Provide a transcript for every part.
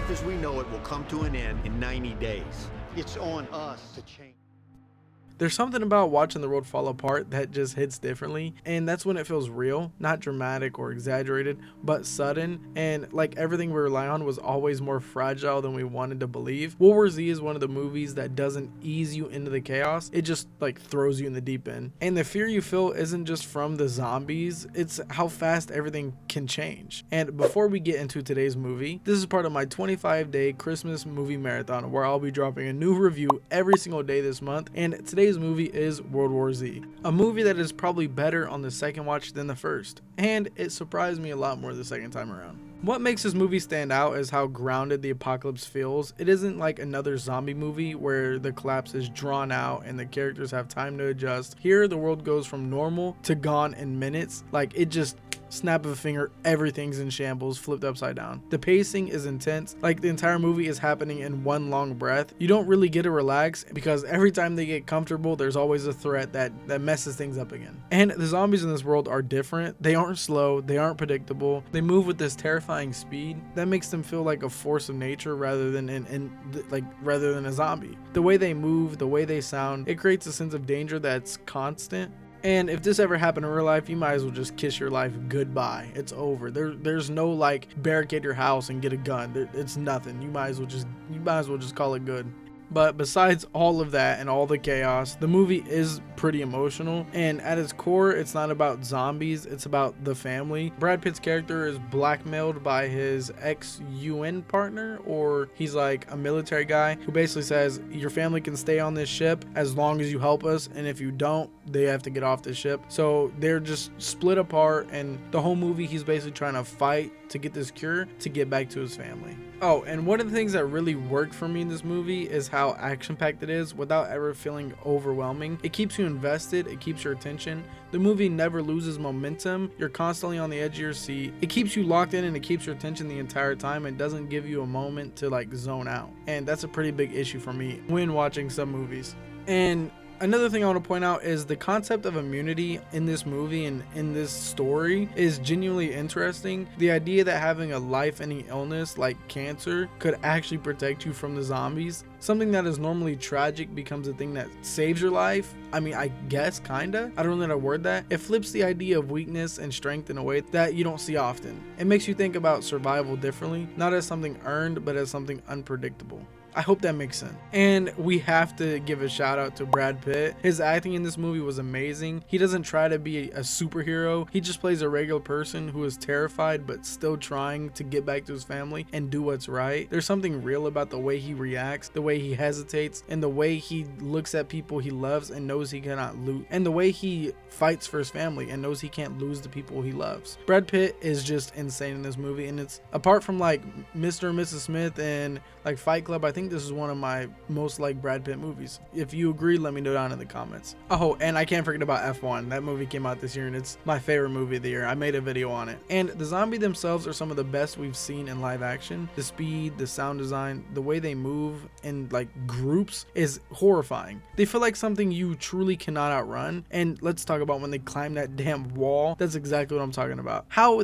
Life as we know it will come to an end in 90 days. It's on us to change. There's something about watching the world fall apart that just hits differently, and that's when it feels real, not dramatic or exaggerated, but sudden, and like everything we rely on was always more fragile than we wanted to believe. World War Z is one of the movies that doesn't ease you into the chaos, it just like throws you in the deep end. And the fear you feel isn't just from the zombies, it's how fast everything can change. And before we get into today's movie, this is part of my 25-day Christmas movie marathon where I'll be dropping a new review every single day this month, and today's movie is World War Z, a movie that is probably better on the second watch than the first, and it surprised me a lot more the second time around. What makes this movie stand out is how grounded the apocalypse feels. It isn't like another zombie movie where the collapse is drawn out and the characters have time to adjust. Here the world goes from normal to gone in minutes. Like, it just snap of a finger, everything's in shambles, flipped upside down. The pacing is intense, like the entire movie is happening in one long breath. You don't really get to relax because every time they get comfortable, there's always a threat that messes things up again. And the zombies in this world are different. They aren't slow, they aren't predictable. They move with this terrifying speed that makes them feel like a force of nature rather than rather than a zombie. The way they move, the way they sound, it creates a sense of danger that's constant. And if this ever happened in real life, you might as well just kiss your life goodbye. It's over. There's no like barricade your house and get a gun. It's nothing. You might as well just call it good. But besides all of that and all the chaos, the movie is pretty emotional, and at its core, it's not about zombies, it's about the family. Brad Pitt's character is blackmailed by his ex-UN partner, or he's like a military guy who basically says, your family can stay on this ship as long as you help us, and if you don't, they have to get off the ship. So they're just split apart, and the whole movie he's basically trying to fight to get this cure to get back to his family. Oh, and one of the things that really worked for me in this movie is how action-packed it is without ever feeling overwhelming. It keeps you invested, it keeps your attention. The movie never loses momentum. You're constantly on the edge of your seat. It keeps you locked in and it keeps your attention the entire time and doesn't give you a moment to like zone out. And that's a pretty big issue for me when watching some movies. And another thing I want to point out is the concept of immunity in this movie and in this story is genuinely interesting. The idea that having a life-ending illness like cancer could actually protect you from the zombies, something that is normally tragic, becomes a thing that saves your life. I mean, I guess kinda. I don't know how to word that. It flips the idea of weakness and strength in a way that you don't see often. It makes you think about survival differently, not as something earned, but as something unpredictable. I hope that makes sense. And we have to give a shout out to Brad Pitt. His acting in this movie was amazing. He doesn't try to be a superhero. He just plays a regular person who is terrified but still trying to get back to his family and do what's right. There's something real about the way he reacts, the way he hesitates, and the way he looks at people he loves and knows he cannot lose, and the way he fights for his family and knows he can't lose the people he loves. Brad Pitt is just insane in this movie, and it's apart from like Mr. and Mrs. Smith and like Fight Club, I think this is one of my most like Brad Pitt movies. If you agree, let me know down in the comments. Oh, and I can't forget about F1. That movie came out this year and it's my favorite movie of the year. I made a video on it. And the zombie themselves are some of the best we've seen in live action. The speed, the sound design, the way they move in like groups is horrifying. They feel like something you truly cannot outrun. And let's talk about when they climb that damn wall. That's exactly what I'm talking about. How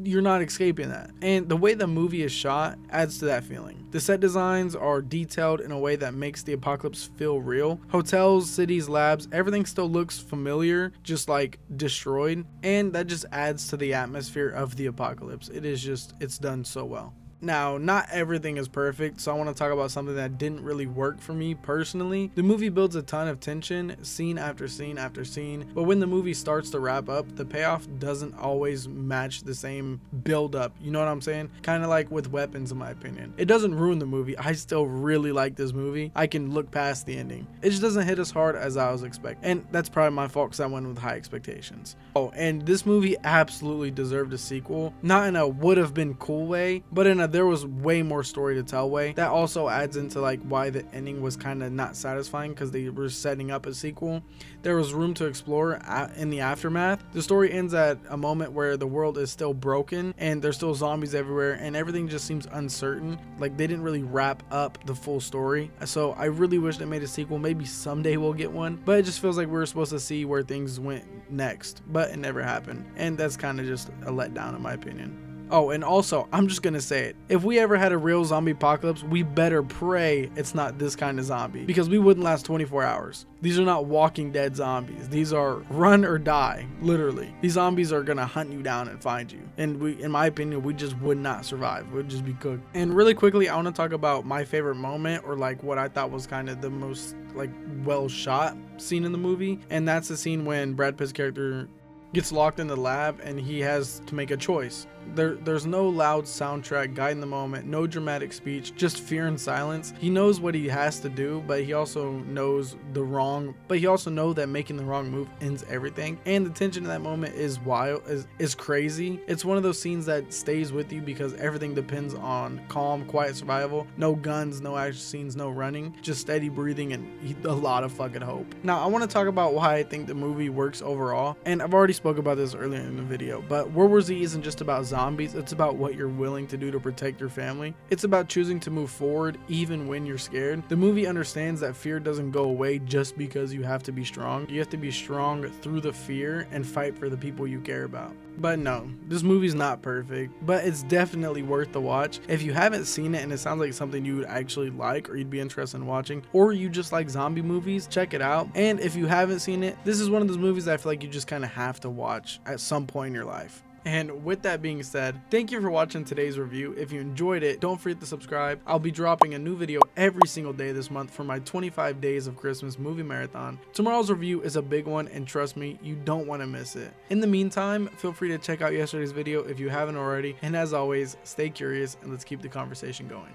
you're not escaping that. And the way the movie is shot adds to that feeling. The set designs are detailed in a way that makes the apocalypse feel real. Hotels, cities, labs, everything still looks familiar, just like destroyed, and that just adds to the atmosphere of the apocalypse. It's done so well. Now, not everything is perfect, so I want to talk about something that didn't really work for me personally. The movie builds a ton of tension, scene after scene after scene, but when the movie starts to wrap up, the payoff doesn't always match the same build up. You know what I'm saying? Kind of like with Weapons, in my opinion. It doesn't ruin the movie. I still really like this movie. I can look past the ending. It just doesn't hit as hard as I was expecting, and that's probably my fault because I went with high expectations. Oh, and this movie absolutely deserved a sequel, not in a would have been cool way, but in a there was way more story to tell way. That also adds into like why the ending was kind of not satisfying, because they were setting up a sequel. There was room to explore in the aftermath. The story ends at a moment where the world is still broken and there's still zombies everywhere and everything just seems uncertain. Like they didn't really wrap up the full story. So I really wish they made a sequel. Maybe someday we'll get one, but it just feels like we were supposed to see where things went next, but it never happened, and that's kind of just a letdown in my opinion. Oh, and also, I'm just gonna say it. If we ever had a real zombie apocalypse, we better pray it's not this kind of zombie, because we wouldn't last 24 hours. These are not Walking Dead zombies. These are run or die, literally. These zombies are gonna hunt you down and find you. And we, in my opinion, we just would not survive. We'd just be cooked. And really quickly, I wanna talk about my favorite moment, or like what I thought was kind of the most like well shot scene in the movie. And that's the scene when Brad Pitt's character gets locked in the lab and he has to make a choice. There's no loud soundtrack guiding the moment, no dramatic speech, just fear and silence. He knows what he has to do, but he also knows that making the wrong move ends everything. And the tension in that moment is wild, is crazy. It's one of those scenes that stays with you because everything depends on calm, quiet survival. No guns, no action scenes, no running, just steady breathing and a lot of fucking hope. Now, I want to talk about why I think the movie works overall, and I've already spoke about this earlier in the video, but World War Z isn't just about zombies, it's about what you're willing to do to protect your family. It's about choosing to move forward even when you're scared. The movie understands that fear doesn't go away just because you have to be strong. You have to be strong through the fear and fight for the people you care about. But no, this movie's not perfect, but it's definitely worth the watch. If you haven't seen it and it sounds like something you would actually like or you'd be interested in watching, or you just like zombie movies, check it out. And if you haven't seen it, this is one of those movies that I feel like you just kind of have to watch at some point in your life. And with that being said, thank you for watching today's review. If you enjoyed it, don't forget to subscribe. I'll be dropping a new video every single day this month for my 25 days of Christmas movie marathon. Tomorrow's review is a big one, and trust me, you don't want to miss it. In the meantime, feel free to check out yesterday's video if you haven't already. And as always, stay curious and let's keep the conversation going.